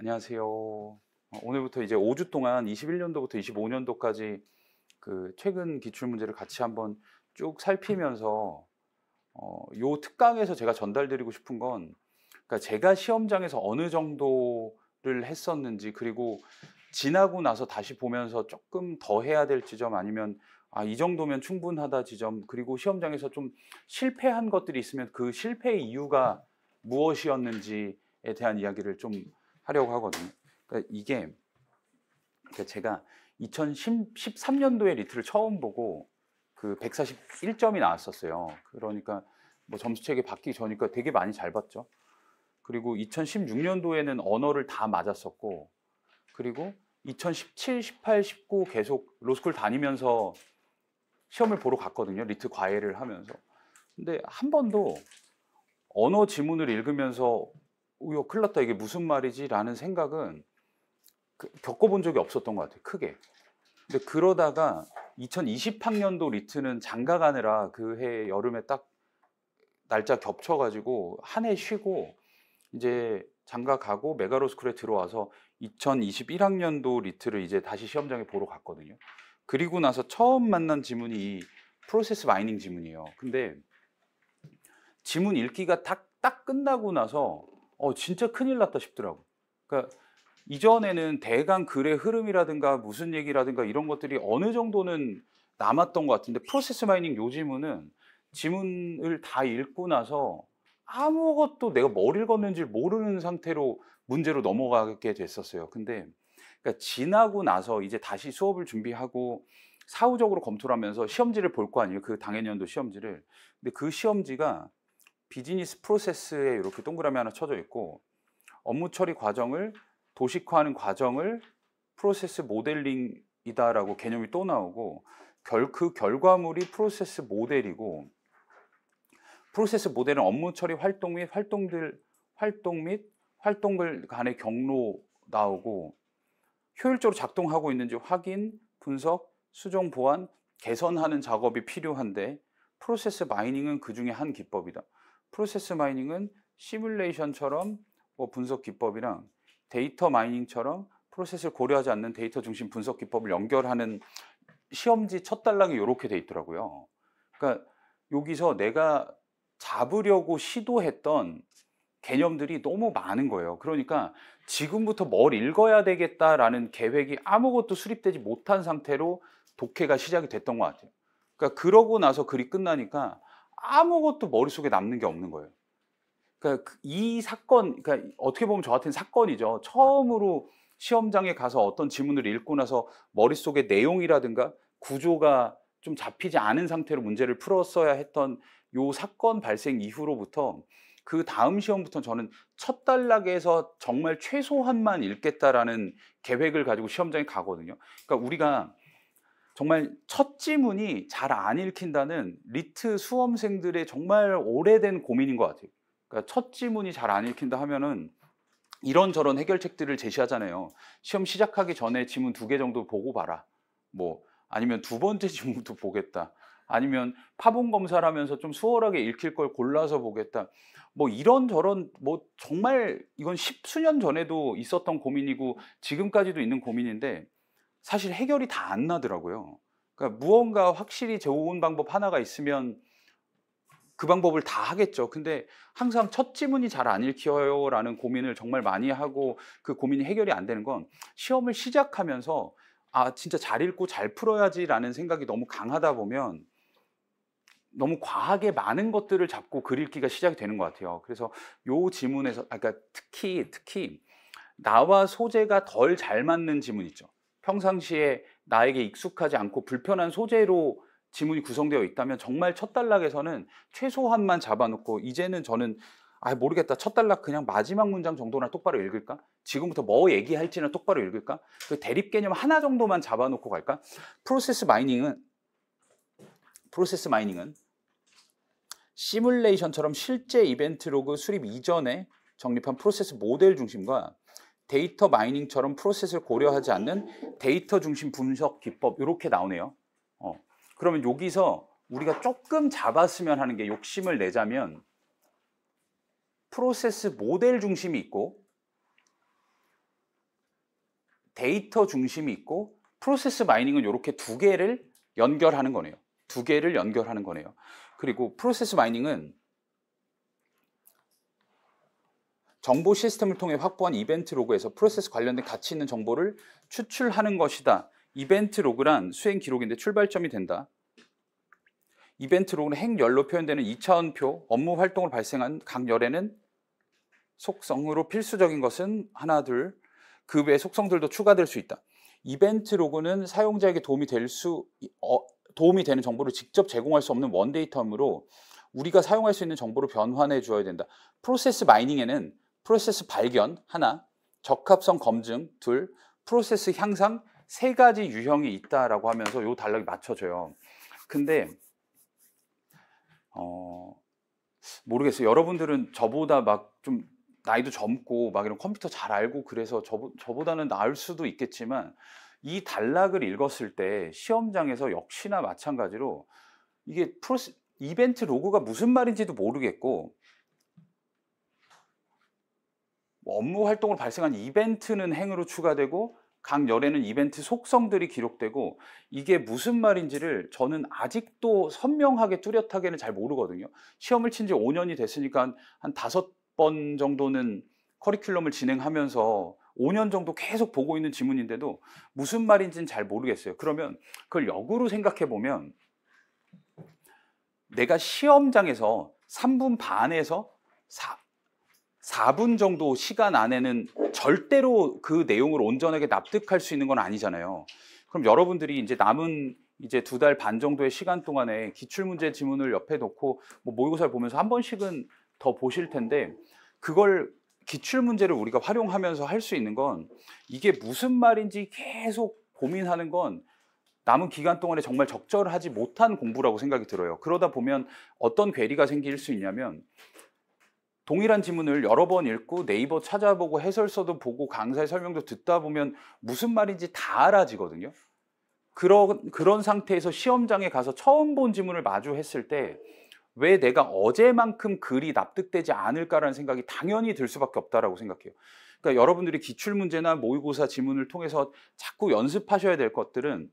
안녕하세요. 오늘부터 이제 5주 동안 21년도부터 25년도까지 그 최근 기출 문제를 같이 한번 쭉 살피면서 요 특강에서 제가 전달드리고 싶은 건, 그러니까 제가 시험장에서 어느 정도를 했었는지, 그리고 지나고 나서 다시 보면서 조금 더 해야 될 지점, 아니면 이 정도면 충분하다 지점, 그리고 시험장에서 좀 실패한 것들이 있으면 그 실패의 이유가 무엇이었는지에 대한 이야기를 좀 하려고 하거든요. 그러니까 이게, 그러니까 제가 2013년도에 리트를 처음 보고 그 141점이 나왔었어요. 그러니까 뭐 점수책이 바뀌기 전이니까 되게 많이 잘 봤죠. 그리고 2016년도에는 언어를 다 맞았었고, 그리고 2017, 18, 19 계속 로스쿨 다니면서 시험을 보러 갔거든요. 리트 과외를 하면서. 근데 한 번도 언어 지문을 읽으면서 큰일 났다, 이게 무슨 말이지? 라는 생각은 겪어본 적이 없었던 것 같아요, 크게. 근데 그러다가 2020학년도 리트는 장가 가느라 그 해 여름에 딱 날짜 겹쳐가지고 한 해 쉬고 이제 장가 가고 메가로스쿨에 들어와서 2021학년도 리트를 이제 다시 시험장에 보러 갔거든요. 그리고 나서 처음 만난 지문이 이 프로세스 마이닝 지문이에요. 근데 지문 읽기가 딱 끝나고 나서 진짜 큰일 났다 싶더라고. 그러니까 이전에는 대강 글의 흐름이라든가 무슨 얘기라든가 이런 것들이 어느 정도는 남았던 것 같은데, 프로세스 마이닝 요 지문은 지문을 다 읽고 나서 아무것도 내가 뭘 읽었는지 모르는 상태로 문제로 넘어가게 됐었어요. 근데 그러니까 지나고 나서 이제 다시 수업을 준비하고 사후적으로 검토를 하면서 시험지를 볼 거 아니에요, 그 당해년도 시험지를. 근데 그 시험지가 비즈니스 프로세스에 이렇게 동그라미 하나 쳐져 있고, 업무 처리 과정을 도식화하는 과정을 프로세스 모델링이다라고 개념이 또 나오고, 그 결과물이 프로세스 모델이고, 프로세스 모델은 업무 처리 활동 및 활동들 간의 경로 나오고, 효율적으로 작동하고 있는지 확인, 분석, 수정, 보완, 개선하는 작업이 필요한데, 프로세스 마이닝은 그 중에 한 기법이다. 프로세스 마이닝은 시뮬레이션처럼 뭐 분석 기법이랑 데이터 마이닝처럼 프로세스를 고려하지 않는 데이터 중심 분석 기법을 연결하는 시험지 첫 단락이 이렇게 돼 있더라고요. 그러니까 여기서 내가 잡으려고 시도했던 개념들이 너무 많은 거예요. 그러니까 지금부터 뭘 읽어야 되겠다라는 계획이 아무것도 수립되지 못한 상태로 독해가 시작이 됐던 것 같아요. 그러니까 그러고 나서 글이 끝나니까 아무것도 머릿속에 남는 게 없는 거예요. 그러니까 이 사건, 그러니까 어떻게 보면 저 같은 사건이죠. 처음으로 시험장에 가서 어떤 지문을 읽고 나서 머릿속에 내용이라든가 구조가 좀 잡히지 않은 상태로 문제를 풀었어야 했던 요 사건 발생 이후로부터 그 다음 시험부터 저는 첫 단락에서 정말 최소한만 읽겠다라는 계획을 가지고 시험장에 가거든요. 그러니까 우리가 정말 첫 지문이 잘 안 읽힌다는 리트 수험생들의 정말 오래된 고민인 것 같아요. 그러니까 첫 지문이 잘 안 읽힌다 하면은 이런저런 해결책들을 제시하잖아요. 시험 시작하기 전에 지문 2개 정도 보고 봐라. 뭐 아니면 두 번째 지문부터 보겠다. 아니면 파본 검사를 하면서 좀 수월하게 읽힐 걸 골라서 보겠다. 뭐 이런저런, 뭐 정말 이건 십수년 전에도 있었던 고민이고 지금까지도 있는 고민인데 사실 해결이 다 안 나더라고요. 그러니까 무언가 확실히 좋은 방법 하나가 있으면 그 방법을 다 하겠죠. 근데 항상 첫 지문이 잘 안 읽혀요라는 고민을 정말 많이 하고, 그 고민이 해결이 안 되는 건 시험을 시작하면서 진짜 잘 읽고 잘 풀어야지라는 생각이 너무 강하다 보면 너무 과하게 많은 것들을 잡고 글 읽기가 시작이 되는 것 같아요. 그래서 요 지문에서 그러니까 특히 나와 소재가 덜 잘 맞는 지문 있죠. 평상시에 나에게 익숙하지 않고 불편한 소재로 지문이 구성되어 있다면 정말 첫 단락에서는 최소한만 잡아놓고, 이제는 저는 모르겠다, 첫 단락 그냥 마지막 문장 정도나 똑바로 읽을까? 지금부터 뭐 얘기할지는 똑바로 읽을까? 그 대립 개념 하나 정도만 잡아놓고 갈까? 프로세스 마이닝은 시뮬레이션처럼 실제 이벤트 로그 수립 이전에 정립한 프로세스 모델 중심과 데이터 마이닝처럼 프로세스를 고려하지 않는 데이터 중심 분석 기법, 이렇게 나오네요. 그러면 여기서 우리가 조금 잡았으면 하는 게, 욕심을 내자면 프로세스 모델 중심이 있고 데이터 중심이 있고 프로세스 마이닝은 이렇게 두 개를 연결하는 거네요. 두 개를 연결하는 거네요. 그리고 프로세스 마이닝은 정보 시스템을 통해 확보한 이벤트 로그에서 프로세스 관련된 가치 있는 정보를 추출하는 것이다. 이벤트 로그란 수행 기록인데 출발점이 된다. 이벤트 로그는 행열로 표현되는 2차원표 업무 활동을 발생한 각 열에는 속성으로 필수적인 것은 하나, 둘, 그 외의 속성들도 추가될 수 있다. 이벤트 로그는 사용자에게 도움이 되는 정보를 직접 제공할 수 없는 원데이터이므로 우리가 사용할 수 있는 정보를 변환해 주어야 된다. 프로세스 마이닝에는 프로세스 발견 하나, 적합성 검증 둘, 프로세스 향상 세 가지 유형이 있다라고 하면서 요 단락이 맞춰져요. 근데 모르겠어요. 여러분들은 저보다 막 좀 나이도 젊고 막 이런 컴퓨터 잘 알고 그래서 저보다는 나을 수도 있겠지만 이 단락을 읽었을 때 시험장에서 역시나 마찬가지로 이게 이벤트 로그가 무슨 말인지도 모르겠고 업무 활동을 발생한 이벤트는 행으로 추가되고 각 열에는 이벤트 속성들이 기록되고 이게 무슨 말인지를 저는 아직도 선명하게 뚜렷하게는 잘 모르거든요. 시험을 친 지 5년이 됐으니까 한 5번 정도는 커리큘럼을 진행하면서 5년 정도 계속 보고 있는 지문인데도 무슨 말인지는 잘 모르겠어요. 그러면 그걸 역으로 생각해 보면 내가 시험장에서 3분 반에서 4분 정도 시간 안에는 절대로 그 내용을 온전하게 납득할 수 있는 건 아니잖아요. 그럼 여러분들이 이제 남은 이제 2달 반 정도의 시간 동안에 기출문제 지문을 옆에 놓고 뭐 모의고사를 보면서 한 번씩은 더 보실 텐데 그걸 기출문제를 우리가 활용하면서 할 수 있는 건 이게 무슨 말인지 계속 고민하는 건 남은 기간 동안에 정말 적절하지 못한 공부라고 생각이 들어요. 그러다 보면 어떤 괴리가 생길 수 있냐면 동일한 지문을 여러 번 읽고 네이버 찾아보고 해설서도 보고 강사의 설명도 듣다 보면 무슨 말인지 다 알아지거든요. 그런 상태에서 시험장에 가서 처음 본 지문을 마주했을 때 왜 내가 어제만큼 글이 납득되지 않을까라는 생각이 당연히 들 수밖에 없다라고 생각해요. 그러니까 여러분들이 기출문제나 모의고사 지문을 통해서 자꾸 연습하셔야 될 것들은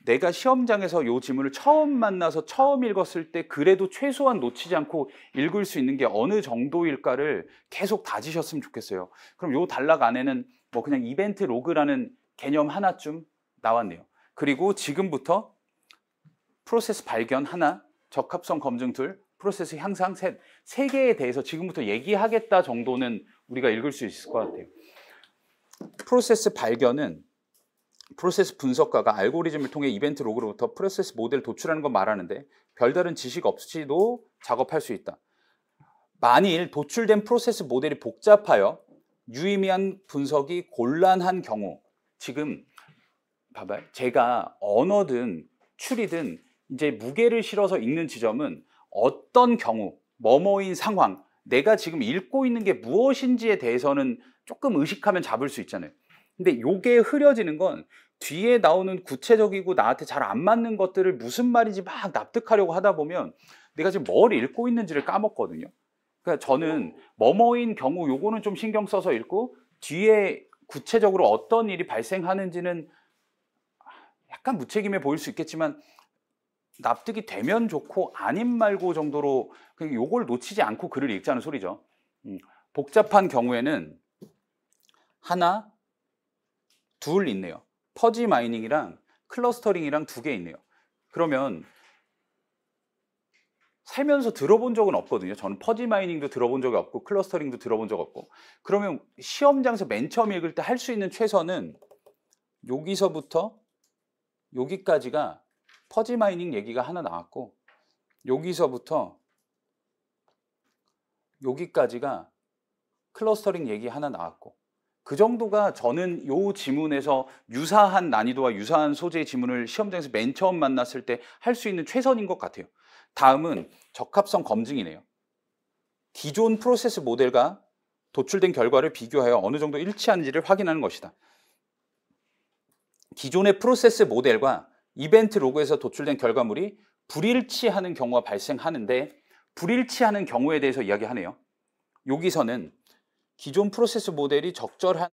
내가 시험장에서 이 지문을 처음 만나서 처음 읽었을 때 그래도 최소한 놓치지 않고 읽을 수 있는 게 어느 정도일까를 계속 다지셨으면 좋겠어요. 그럼 이 단락 안에는 뭐 그냥 이벤트 로그라는 개념 하나쯤 나왔네요. 그리고 지금부터 프로세스 발견 하나, 적합성 검증 둘, 프로세스 향상 셋, 세 개에 대해서 지금부터 얘기하겠다 정도는 우리가 읽을 수 있을 것 같아요. 프로세스 발견은 프로세스 분석가가 알고리즘을 통해 이벤트 로그로부터 프로세스 모델을 도출하는 건 말하는데 별다른 지식 없이도 작업할 수 있다. 만일 도출된 프로세스 모델이 복잡하여 유의미한 분석이 곤란한 경우, 지금 봐봐요. 제가 언어든 추리든 이제 무게를 실어서 읽는 지점은 어떤 경우, 뭐뭐인 상황, 내가 지금 읽고 있는 게 무엇인지에 대해서는 조금 의식하면 잡을 수 있잖아요. 근데 요게 흐려지는 건 뒤에 나오는 구체적이고 나한테 잘 안 맞는 것들을 무슨 말인지 막 납득하려고 하다 보면 내가 지금 뭘 읽고 있는지를 까먹거든요. 그러니까 저는 뭐뭐인 경우 요거는 좀 신경 써서 읽고 뒤에 구체적으로 어떤 일이 발생하는지는 약간 무책임해 보일 수 있겠지만 납득이 되면 좋고 아님 말고 정도로 그냥 요걸 놓치지 않고 글을 읽자는 소리죠. 복잡한 경우에는 하나, 둘 있네요. 퍼지 마이닝이랑 클러스터링이랑 2개 있네요. 그러면 살면서 들어본 적은 없거든요. 저는 퍼지 마이닝도 들어본 적이 없고 클러스터링도 들어본 적 없고. 그러면 시험장에서 맨 처음 읽을 때 할 수 있는 최선은 여기서부터 여기까지가 퍼지 마이닝 얘기가 하나 나왔고 여기서부터 여기까지가 클러스터링 얘기 하나 나왔고 그 정도가 저는 요 지문에서 유사한 난이도와 유사한 소재의 지문을 시험장에서 맨 처음 만났을 때 할 수 있는 최선인 것 같아요. 다음은 적합성 검증이네요. 기존 프로세스 모델과 도출된 결과를 비교하여 어느 정도 일치하는지를 확인하는 것이다. 기존의 프로세스 모델과 이벤트 로그에서 도출된 결과물이 불일치하는 경우가 발생하는데 불일치하는 경우에 대해서 이야기하네요. 여기서는 기존 프로세스 모델이 적절한